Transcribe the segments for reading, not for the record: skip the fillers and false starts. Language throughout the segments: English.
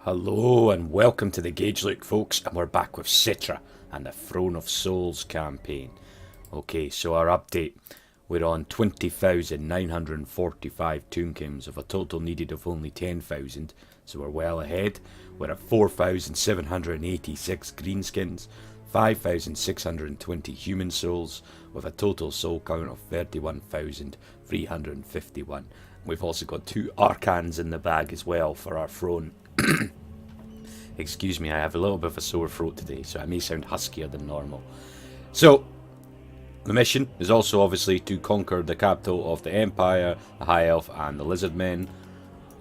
Hello and welcome to the Gauge Look, folks, and we're back with Setra and the Throne of Souls campaign. Okay, so our update, we're on 20,945 Tomb of a total needed of only 10,000, so we're well ahead. We're at 4,786 greenskins, 5,620 human souls, with a total soul count of 31,351. We've also got 2 arcans in the bag as well for our throne. Excuse me, I have a little bit of a sore throat today, so I may sound huskier than normal. So, the mission is also obviously to conquer the capital of the Empire, the High Elf and the Lizard Men,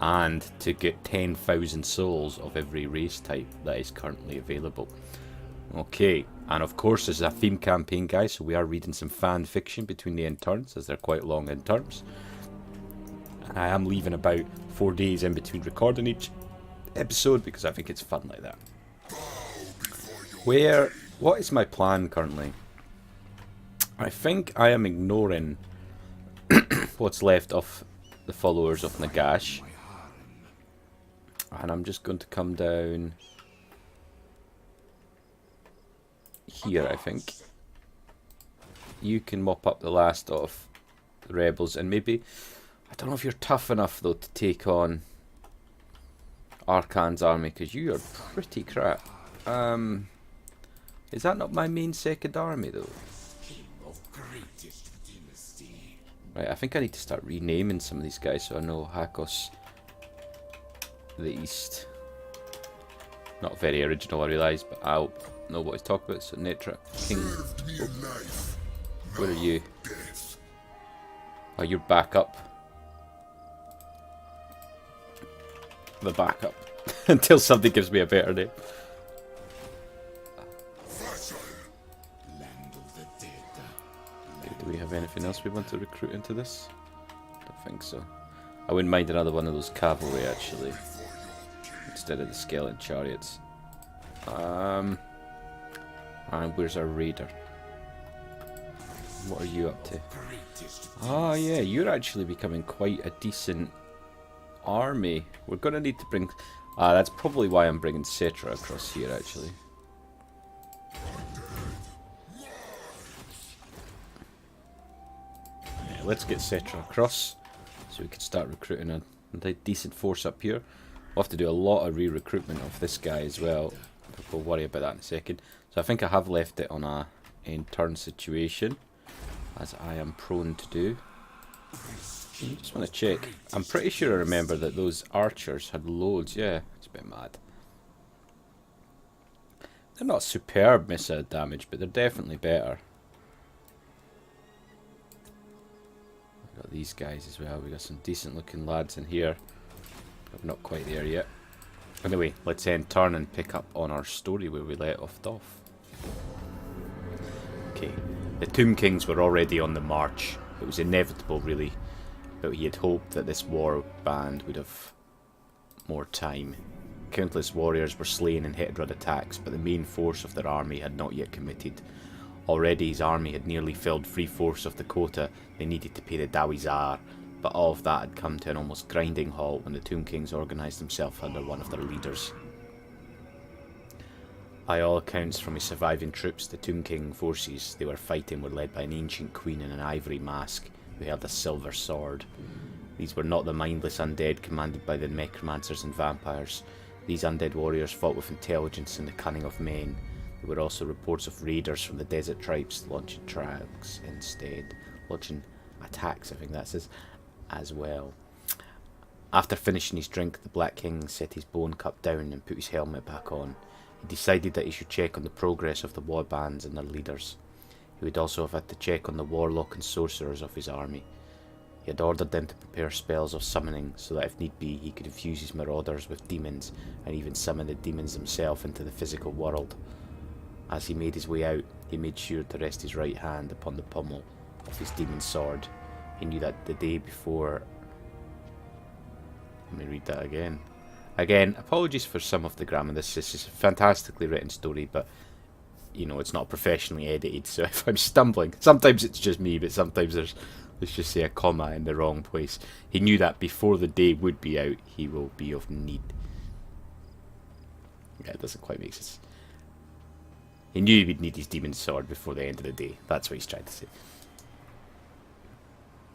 and to get 10,000 souls of every race type that is currently available. Okay, and of course this is a theme campaign, guys, so we are reading some fan fiction between the end turns, as they're quite long end terms. And I am leaving about 4 days in between recording each episode because I think it's fun like that. What is my plan currently? I think I am ignoring what's left of the followers of Nagash, and I'm just going to come down here. I think you can mop up the last of the rebels, and maybe, I don't know if you're tough enough though to take on Arcan's army, because you are pretty crap. Is that not my main second army though? Right, I think I need to start renaming some of these guys so I know. Hakos the East. Not very original, I realise, but I'll know what he's talking about. So Netra, King. Oh. Where are you? Oh, you're back up. The backup until something gives me a better name. Okay, do we have anything else we want to recruit into this? Don't think so. I wouldn't mind another one of those cavalry actually, instead of the skeleton chariots. And where's our raider? What are you up to? Ah, yeah, you're actually becoming quite a decent army. We're gonna need to bring. That's probably why I'm bringing Setra across here, actually. Yeah, let's get Setra across so we can start recruiting a decent force up here. We'll have to do a lot of re-recruitment of this guy as well. We'll worry about that in a second. So I think I have left it on a end turn situation, as I am prone to do. I just want to check. I'm pretty sure I remember that those archers had loads. Yeah, it's a bit mad. They're not superb missile damage, but they're definitely better. We've got these guys as well. We've got some decent looking lads in here. But we're not quite there yet. Anyway, let's end turn and pick up on our story where we let off. Okay, the Tomb Kings were already on the march. It was inevitable, really. But he had hoped that this war band would have more time. Countless warriors were slain in hit-and-run attacks, but the main force of their army had not yet committed. Already his army had nearly filled 3/4 of the quota they needed to pay the Dawizar, but all of that had come to an almost grinding halt when the Tomb Kings organised themselves under one of their leaders. By all accounts from his surviving troops, the Tomb King forces they were fighting were led by an ancient queen in an ivory mask, who held a silver sword. These were not the mindless undead commanded by the necromancers and vampires. These undead warriors fought with intelligence and the cunning of men. There were also reports of raiders from the desert tribes launching attacks instead. Launching attacks, I think that says, as well. After finishing his drink, the Black King set his bone cup down and put his helmet back on. He decided that he should check on the progress of the war bands and their leaders. He would also have had to check on the warlock and sorcerers of his army. He had ordered them to prepare spells of summoning, so that if need be he could infuse his marauders with demons, and even summon the demons themselves into the physical world. As he made his way out, he made sure to rest his right hand upon the pommel of his demon sword. He knew that the day before... Let me read that again. Again, apologies for some of the grammar. This is a fantastically written story, but you know, it's not professionally edited, so if I'm stumbling, sometimes it's just me, but sometimes there's, let's just say, a comma in the wrong place. He knew that before the day would be out, he will be of need. Yeah, it doesn't quite make sense. He knew he would need his demon sword before the end of the day. That's what he's trying to say.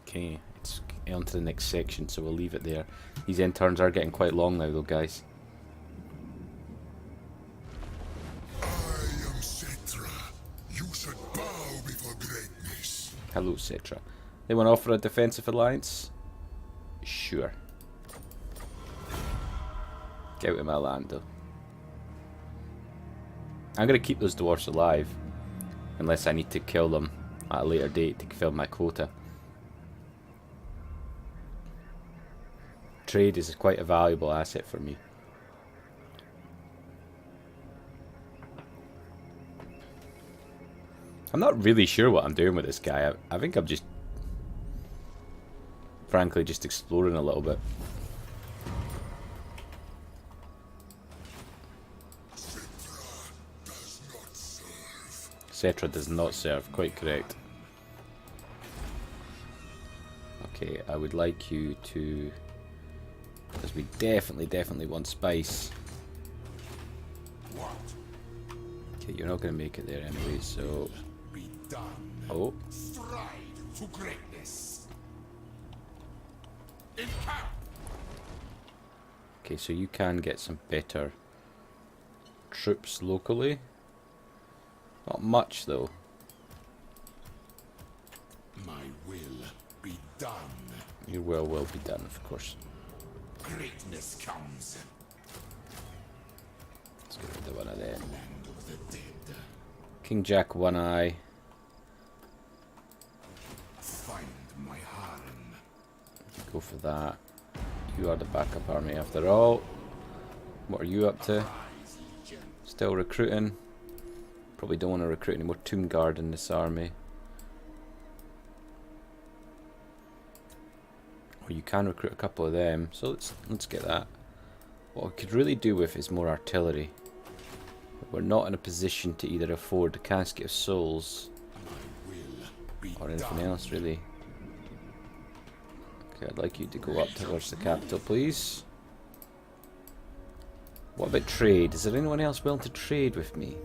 Okay, it's on to the next section, so we'll leave it there. These end turns are getting quite long now, though, guys. I am Setra. You should bow before greatness. Hello, Setra. They want to offer a defensive alliance? Sure. Get out of my land, though. I'm going to keep those dwarfs alive, unless I need to kill them at a later date to fill my quota. Trade is quite a valuable asset for me. I'm not really sure what I'm doing with this guy. I think I'm just, frankly, just exploring a little bit. Setra does not serve, quite correct. Okay, I would like you to, because we definitely want spice. Okay, you're not going to make it there anyway, so... Oh. To greatness. Okay, so you can get some better troops locally. Not much, though. My will be done. Your will be done, of course. Greatness comes. Let's get rid of one of them. Land of the dead. King Jack, one eye. Find my harem. Go for that. You are the backup army after all. What are you up to? Still recruiting. Probably don't want to recruit any more Tomb Guard in this army. Or you can recruit a couple of them, so let's get that. What we could really do with is more artillery. But we're not in a position to either afford the Casket of Souls or anything else, really. Okay, I'd like you to go up towards the capital, please. What about trade? Is there anyone else willing to trade with me?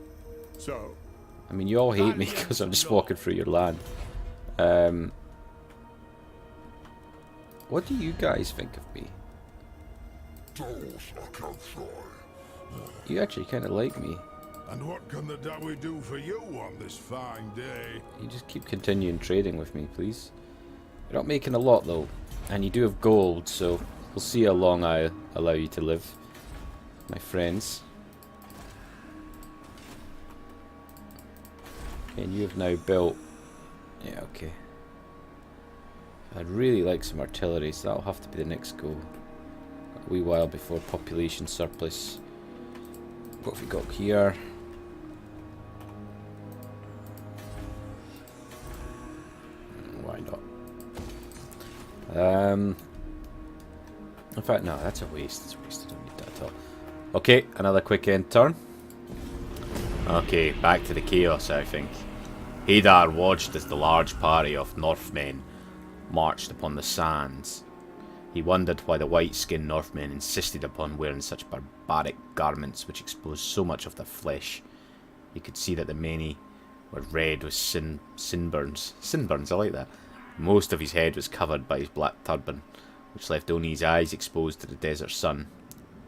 So, I mean, you all hate me because I'm just walking through your land. What do you guys think of me? You actually kind of like me. And what can the Dawi do for you on this fine day? You just keep continuing trading with me, please. You're not making a lot, though. And you do have gold, so we'll see how long I allow you to live, my friends. Okay, and you have now built... Yeah, okay. I'd really like some artillery, so that'll have to be the next goal. A wee while before population surplus. What have we got here? Why not? In fact, no, that's a waste. It's a waste. I don't need that at all. Okay, another quick end turn. Okay, back to the chaos, I think. Hadar watched as the large party of Northmen marched upon the sands. He wondered why the white-skinned Northmen insisted upon wearing such barbaric garments which exposed so much of their flesh. He could see that the many were red with sunburns. Sunburns, I like that. Most of his head was covered by his black turban, which left only his eyes exposed to the desert sun.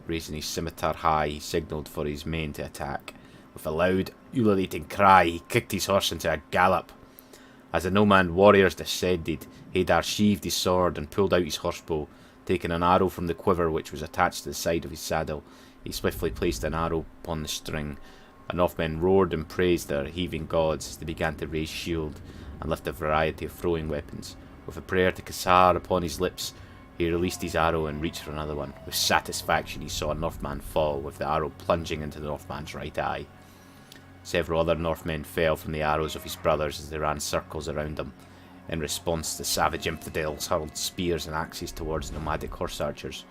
Raising his scimitar high, he signalled for his men to attack. With a loud, ululating cry, he kicked his horse into a gallop. As the nomad warriors descended, Hadar sheathed his sword and pulled out his horsebow. Taking an arrow from the quiver which was attached to the side of his saddle, he swiftly placed an arrow upon the string. The Northmen roared and praised their heaving gods as they began to raise shield and lift a variety of throwing weapons. With a prayer to Kassar upon his lips, he released his arrow and reached for another one. With satisfaction he saw a Northman fall, with the arrow plunging into the Northman's right eye. Several other Northmen fell from the arrows of his brothers as they ran circles around them. In response, the savage infidels hurled spears and axes towards the nomadic horse archers.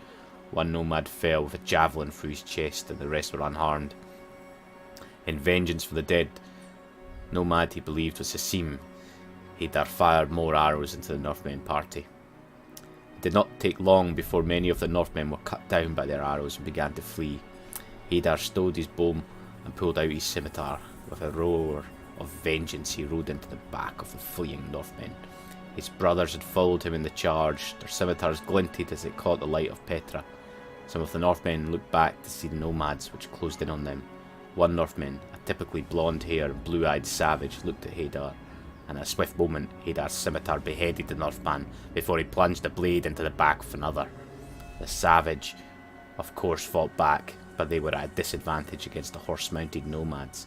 One nomad fell with a javelin through his chest, and the rest were unharmed. In vengeance for the dead nomad he believed was Hasim, Hadar fired more arrows into the Northmen party. It did not take long before many of the Northmen were cut down by their arrows and began to flee. Hadar stowed his bow and pulled out his scimitar. With a roar of vengeance, he rode into the back of the fleeing Northmen. His brothers had followed him in the charge. Their scimitars glinted as it caught the light of Petra. Some of the Northmen looked back to see the nomads, which closed in on them. One Northman, a typically blonde-haired, blue-eyed savage, looked at Hadar. In a swift moment, Hadar's scimitar beheaded the Northman before he plunged the blade into the back of another. The savage, of course, fought back, but they were at a disadvantage against the horse-mounted nomads.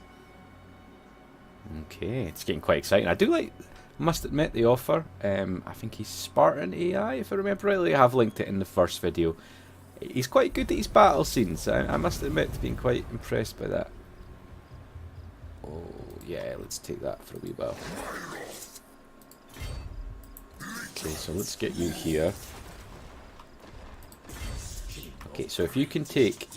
Okay, it's getting quite exciting. I do like, must admit, the offer. I think he's Spartan AI, if I remember rightly. I have linked it in the first video. He's quite good at his battle scenes. I must admit, being quite impressed by that. Oh, yeah, let's take that for a wee while. Okay, so let's get you here. Okay, so if you can take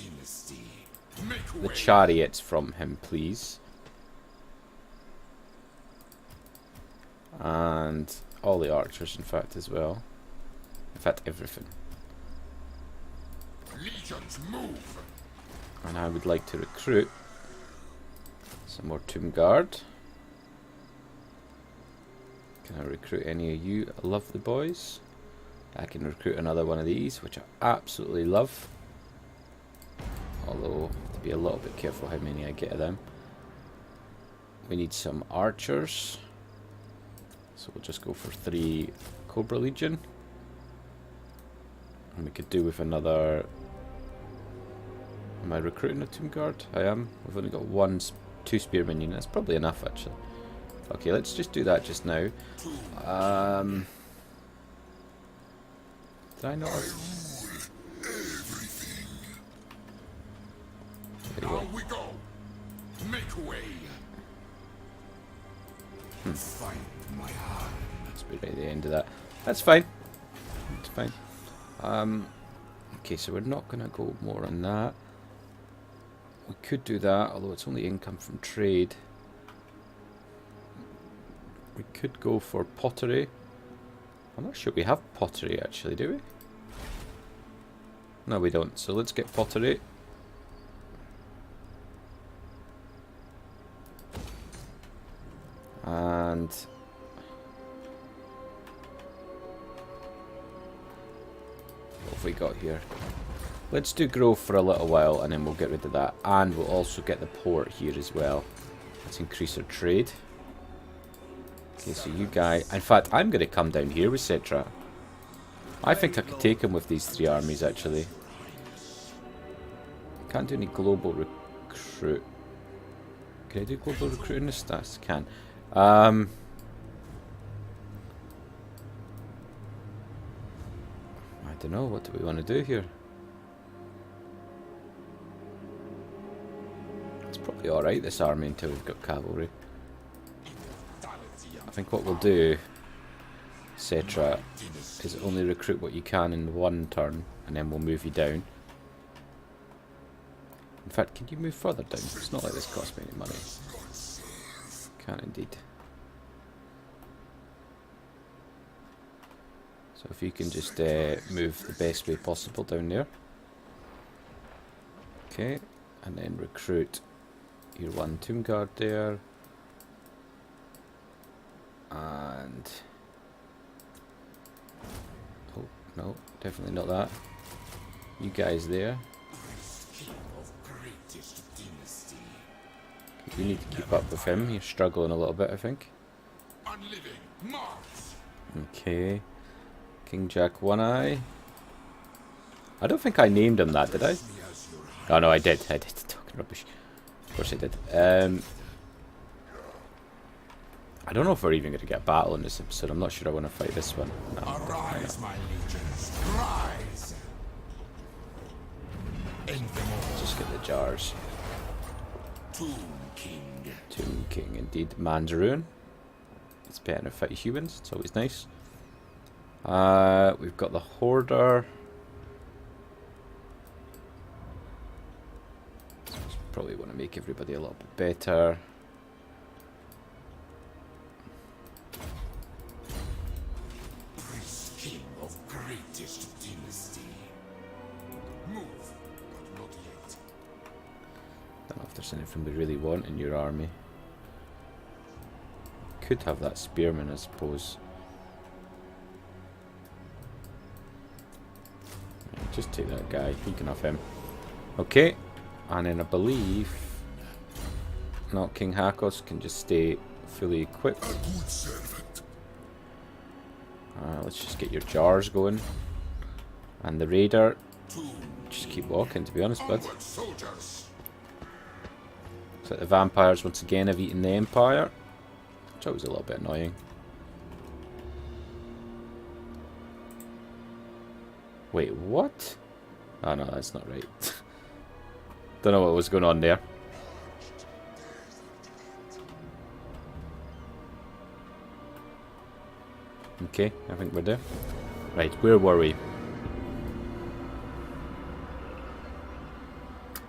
the chariots from him, please. And all the archers, in fact, as well. In fact, everything. Legions move. And I would like to recruit some more Tomb Guard. Can I recruit any of you lovely boys? I can recruit another one of these, which I absolutely love. Although, to be a little bit careful how many I get of them. We need some archers. So we'll just go for 3 Cobra Legion. And we could do with another... Am I recruiting a Tomb Guard? I am. We've only got 2 Spearmen units. That's probably enough, actually. Okay, let's just do that just now. Did I not... There you we go. Make way. Find my hand. Let's be right at the end of that. That's fine. It's fine. Okay, so we're not going to go more on that. We could do that, although it's only income from trade. We could go for pottery. I'm not sure we have pottery actually, do we? No, we don't. So let's get pottery. And what have we got here? Let's do growth for a little while and then we'll get rid of that. And we'll also get the port here as well. Let's increase our trade. Okay, so you guys... In fact, I'm going to come down here with Setra. I think I could take him with these 3 armies, actually. Can't do any global recruit. Can I do global recruit in this stats? Can. I don't know. What do we want to do here? It's probably alright, this army, until we've got cavalry. I think what we'll do, Setra, is only recruit what you can in 1 turn, and then we'll move you down. In fact, can you move further down? It's not like this costs me any money. Can indeed. So if you can just move the best way possible down there. Okay, and then recruit your 1 Tomb Guard there. And... oh, no, definitely not that. You guys there. You need to keep up with him. You're struggling a little bit, I think. Okay. King Jack One Eye. I don't think I named him that, did I? Oh no, I did. I did. Talking rubbish. Of course I did. I don't know if we're even going to get a battle in this episode. I'm not sure I want to fight this one. No, Arise, my legions. Rise. Just get the jars. Tomb King. Tomb King, indeed. Man's Ruin. It's better to fight humans. It's always nice. We've got the Hoarder. Probably want to make everybody a little bit better. King of greatest dynasty. Move, but not yet. stops anything we really want in your army. Could have that spearman, I suppose. Right, just take that guy. You can have him. Okay. And then I believe not King Hakos can just stay fully equipped. Let's just get your jars going. And the raider, just keep walking, to be honest, bud. So the vampires once again have eaten the Empire, which was a little bit annoying. Wait, what? Oh no, that's not right. Don't know what was going on there. Okay, I think we're there. Right, where were we?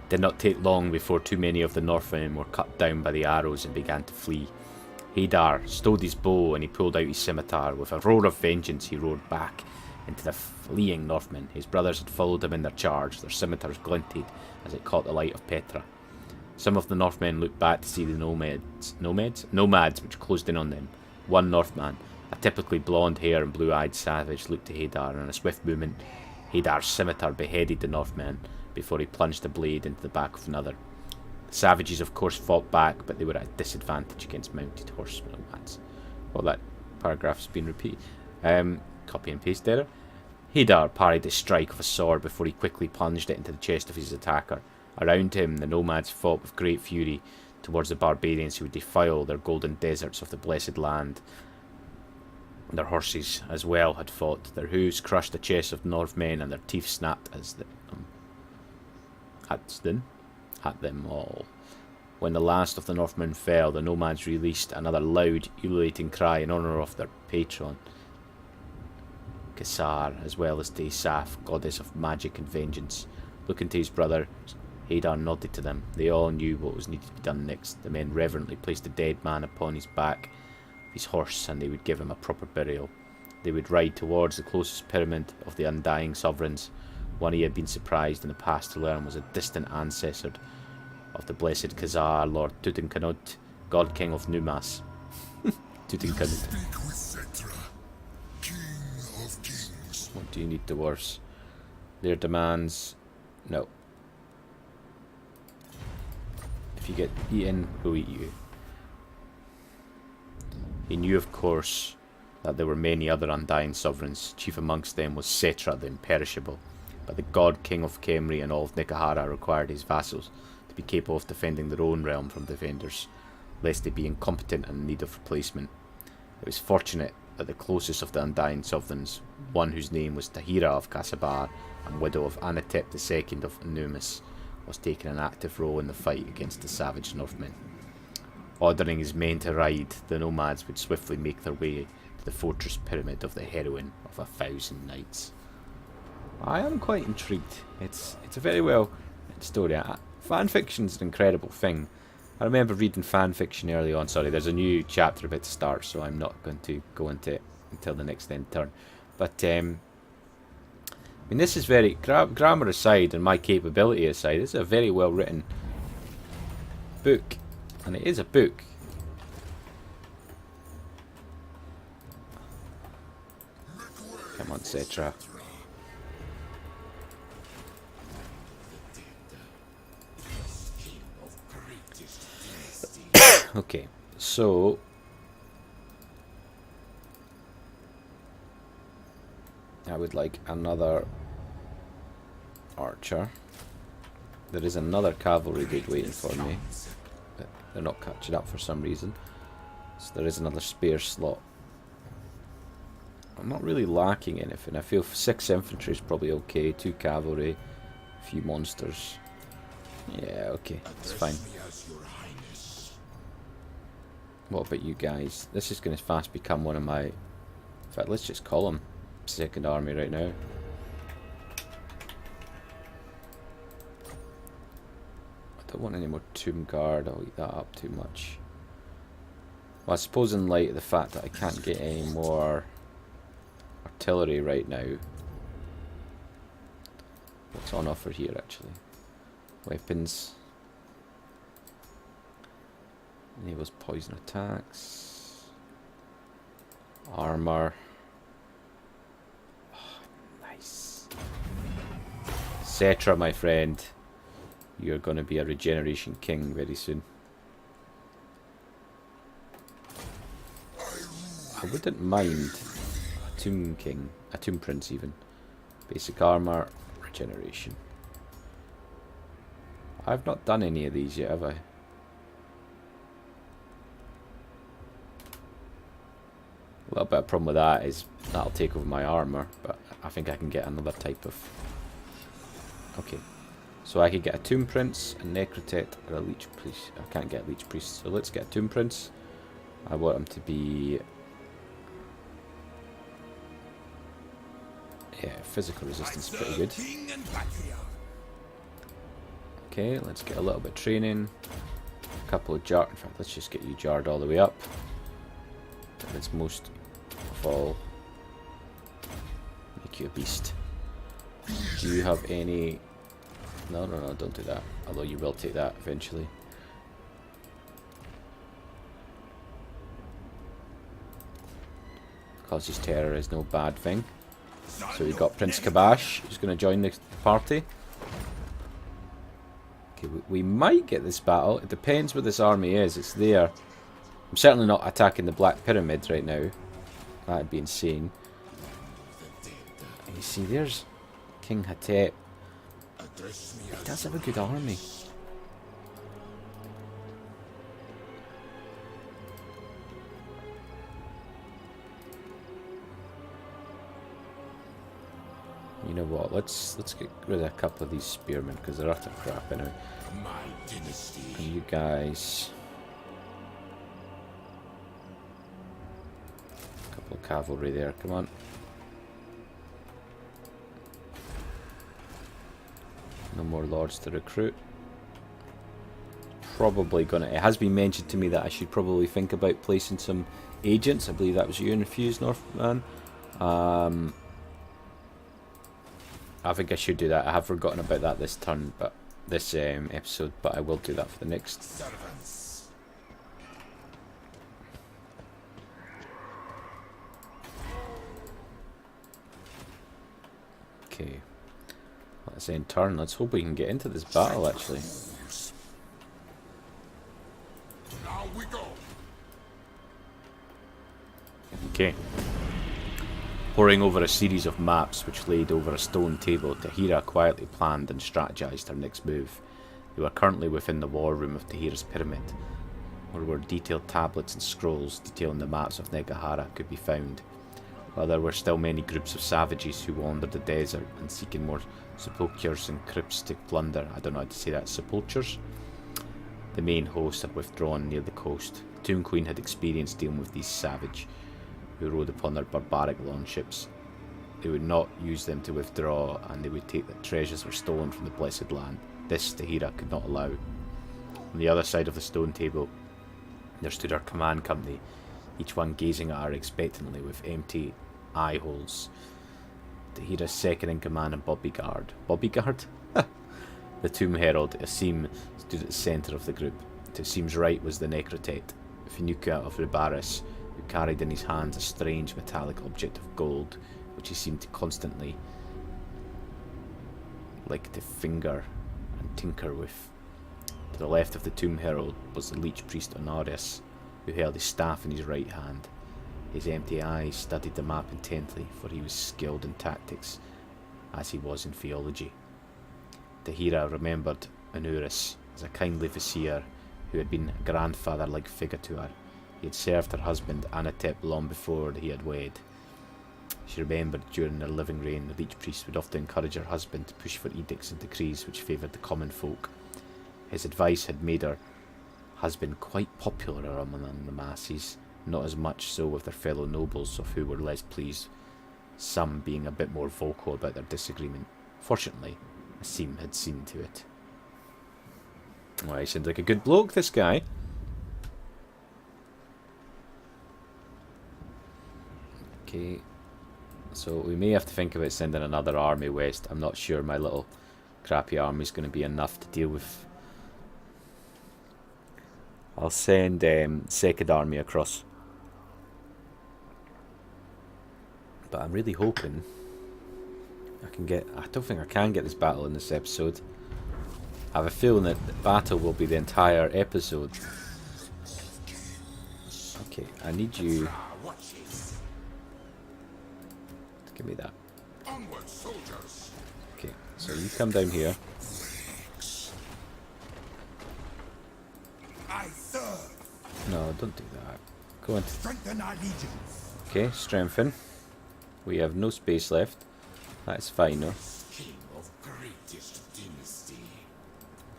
Did not take long before too many of the Northmen were cut down by the arrows and began to flee. Hadar stowed his bow and he pulled out his scimitar. With a roar of vengeance he roared back into the fleeing Northmen. His brothers had followed him in their charge. Their scimitars glinted as it caught the light of Petra. Some of the Northmen looked back to see the nomads which closed in on them. One Northman, a typically blonde-haired and blue-eyed savage, looked to Hadar, and in a swift movement Hadar's scimitar beheaded the Northman before he plunged the blade into the back of another. The savages of course fought back, but they were at a disadvantage against mounted horse nomads. Well, that paragraph's been repeated. Copy and paste error. Hadar parried the strike of a sword before he quickly plunged it into the chest of his attacker. Around him, the nomads fought with great fury towards the barbarians who would defile their golden deserts of the blessed land. Their horses as well had fought. Their hooves crushed the chests of Northmen, and their teeth snapped as at them all. When the last of the Northmen fell, the nomads released another loud, ululating cry in honour of their patron, Kesar, as well as to Isaf, goddess of magic and vengeance. Looking to his brother, Hadar nodded to them. They all knew what was needed to be done next. The men reverently placed the dead man upon his back of his horse, and they would give him a proper burial. They would ride towards the closest pyramid of the undying sovereigns. One he had been surprised in the past to learn was a distant ancestor of the blessed Khazar, Lord Tutankhamun, God King of Numas. Tutankhamun. Speak with Setra, King of Kings. What do you need, dwarves? Their demands... No. If you get eaten, who'll eat you? He knew, of course, that there were many other undying sovereigns. Chief amongst them was Setra, the imperishable. But the god king of Khemri and all of Nikahara required his vassals to be capable of defending their own realm from defenders, lest they be incompetent and in need of replacement. It was fortunate that the closest of the undying sovereigns, one whose name was Tahira of Kasabar and widow of Anatep II of Numis, was taking an active role in the fight against the savage Northmen. Ordering his men to ride, the nomads would swiftly make their way to the fortress pyramid of the heroine of 1,000 nights. I am quite intrigued. It's a very well written story. Fan fiction's an incredible thing. I remember reading fan fiction early on. Sorry, there's a new chapter about to start, so I'm not going to go into it until the next end turn. But I mean, this is very grammar aside and my capability aside. This is a very well written book, and it is a book. Come on, Setra. Okay, so I would like another archer. There is another cavalry gate waiting for me, but they're not catching up for some reason. So there is another spare slot. I'm not really lacking anything. I feel 6 infantry is probably okay, 2 cavalry, a few monsters. Yeah, okay, it's fine. What about you guys? This is going to fast become one of my... In fact, let's just call them second army right now. I don't want any more tomb guard. I'll eat that up too much. Well, I suppose in light of the fact that I can't get any more artillery right now. What's on offer here actually? Weapons. Enables poison attacks. Armor. Oh, nice. Setra, my friend. You're going to be a regeneration king very soon. I wouldn't mind a tomb king, a tomb prince even. Basic armor, regeneration. I've not done any of these yet, have I? A little bit of problem with that is that'll take over my armor, but I think I can get another type of... Okay. So I could get a tomb prince, a necrotect, or a leech priest. I can't get a leech priest, so let's get a tomb prince. I want him to be... Yeah, physical resistance is pretty good. Okay, let's get a little bit of training. A couple of jar. In fact, let's just get you jarred all the way up. Let's most of all make you a beast. Do you have any... No, don't do that. Although you will take that eventually. Causes terror is no bad thing. So we got Prince Kabash, who's going to join the party. Okay, we might get this battle. It depends where this army is. It's there. I'm certainly not attacking the Black Pyramid right now. That'd be insane. And you see, there's King Hatep. He does have a good army. You know what? Let's get rid of a couple of these spearmen because they're utter crap anyway. And you guys, a couple of cavalry there. Come on. No more lords to recruit. Probably gonna... It has been mentioned to me that I should probably think about placing some agents. I believe that was you in Fuse Northman. I think I should do that. I have forgotten about that this turn, but this episode, but I will do that for the next. Okay. Let's end turn. Let's hope we can get into this battle, actually. Now we go. Okay. Poring over a series of maps which laid over a stone table, Tahira quietly planned and strategized her next move. They were currently within the war room of Tahira's pyramid, where detailed tablets and scrolls detailing the maps of Negahara could be found. While there were still many groups of savages who wandered the desert and seeking more sepulchres and crypts to plunder. I don't know how to say that. Sepulchres? The main host had withdrawn near the coast. The Tomb Queen had experience dealing with these savage, who rode upon their barbaric longships. They would not use them to withdraw, and they would take the treasures were stolen from the Blessed Land. This Tahira could not allow. On the other side of the stone table, there stood our command company, each one gazing at her expectantly with empty eye holes. Tahira's second in command and bodyguard. Bodyguard? The Tomb Herald, Asim, stood at the centre of the group. To Asim's right was the Necrotect, Finuka of Ribaris, who carried in his hands a strange metallic object of gold, which he seemed to constantly like to finger and tinker with. To the left of the Tomb Herald was the Leech Priest Honorius, who held his staff in his right hand. His empty eyes studied the map intently, for he was skilled in tactics, as he was in theology. Tahira remembered Honorius as a kindly vizier who had been a grandfather-like figure to her. He had served her husband Anatep long before he had wed. She remembered during their living reign the Leech Priest would often encourage her husband to push for edicts and decrees which favoured the common folk. His advice had made her husband quite popular among the masses, not as much so with their fellow nobles, of who were less pleased, some being a bit more vocal about their disagreement. Fortunately, Asim had seen to it. Well, he seemed like a good bloke, this guy. Okay, so we may have to think about sending another army west. I'm not sure my little crappy army is going to be enough to deal with I'll send second army across. But I'm really hoping I can get... I don't think I can get this battle in this episode. I have a feeling that the battle will be the entire episode. Okay, I need you... Give me that. Okay, so you come down here. No, don't do that. Go on. Okay, strengthen. We have no space left. That's fine, no?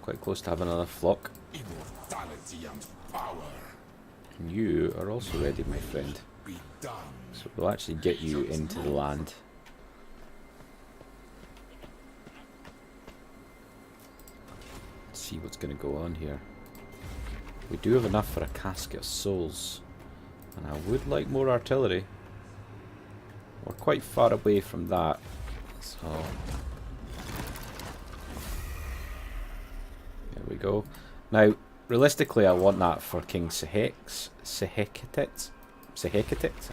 Quite close to having another flock. And you are also ready, my friend. So we'll actually get you into the land. Let's see what's going to go on here. We do have enough for a casket of souls. And I would like more artillery. We're quite far away from that. So there we go. Now, realistically, I want that for King Sehekitet. I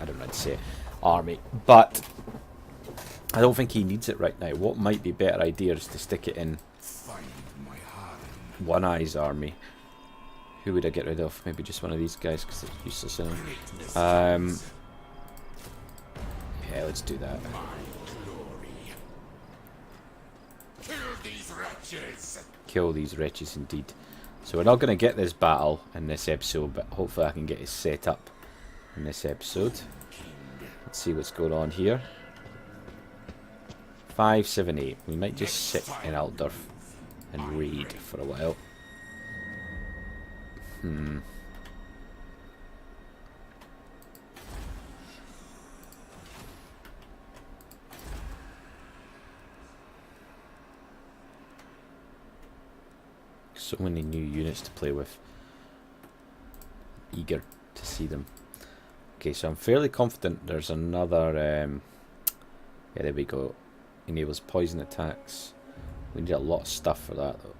don't know how to say it. Army. But I don't think he needs it right now. What might be a better idea is to stick it in One Eye's army. Who would I get rid of? Maybe just one of these guys because they're useless in them. Yeah, let's do that. Kill these wretches indeed. So we're not going to get this battle in this episode, but hopefully I can get it set up in this episode. Let's see what's going on here. 5, 7, 8. We might just sit in Altdorf and raid for a while. So many new units to play with. Eager to see them. Okay, so I'm fairly confident there's another... yeah, there we go. Enables poison attacks. We need a lot of stuff for that, though.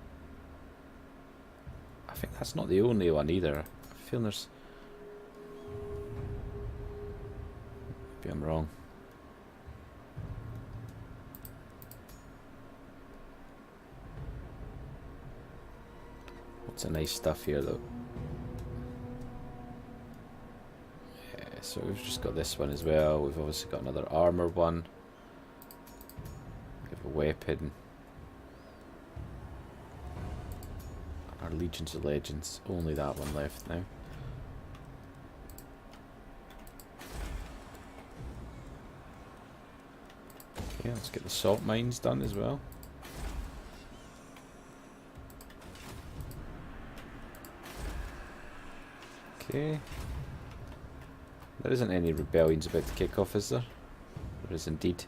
I think that's not the only one either. I feel there's... Maybe I'm wrong. Lots of nice stuff here, though. Yeah, so we've just got this one as well. We've obviously got another armor one. We have a weapon. Our Legions of Legends. Only that one left now. Okay, let's get the salt mines done as well. Okay. There isn't any rebellions about to kick off, is there? There is indeed.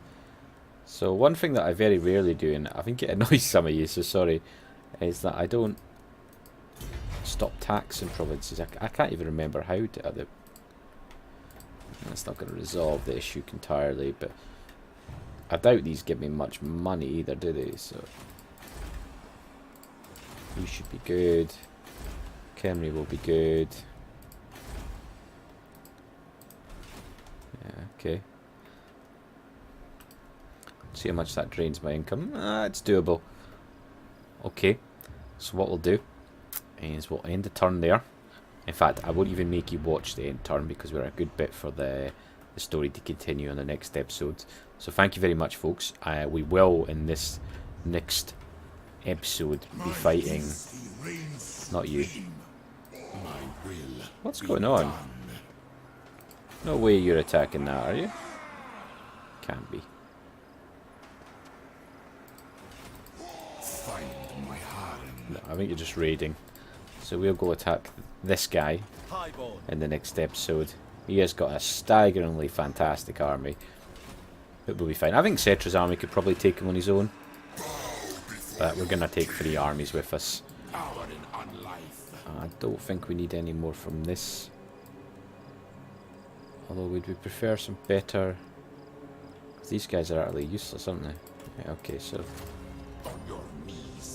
So one thing that I very rarely do, and I think it annoys some of you, so sorry, is that I don't stop taxing provinces. I can't even remember how to. That's not going to resolve the issue entirely, but I doubt these give me much money either, do they? So you should be good. Kemri will be good. Yeah, okay. See how much that drains my income. It's doable. Okay, so what we'll do is we'll end the turn there. In fact, I won't even make you watch the end turn because we're a good bit for the story to continue on the next episode. So thank you very much, folks. We will, in this next episode, be fighting... Not you. What's going on? No way you're attacking that, are you? Can't be. No, I think you're just raiding. So we'll go attack this guy in the next episode. He has got a staggeringly fantastic army. It will be fine. I think Setra's army could probably take him on his own. But we're going to take 3 armies with us. I don't think we need any more from this. Although we would prefer some better... These guys are utterly useless, aren't they? Yeah, okay, so...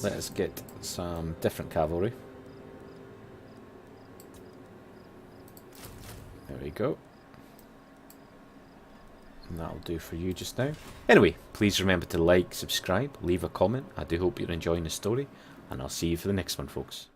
Let us get some different cavalry. There we go. And that'll do for you just now. Anyway, please remember to like, subscribe, leave a comment. I do hope you're enjoying the story, and I'll see you for the next one, folks.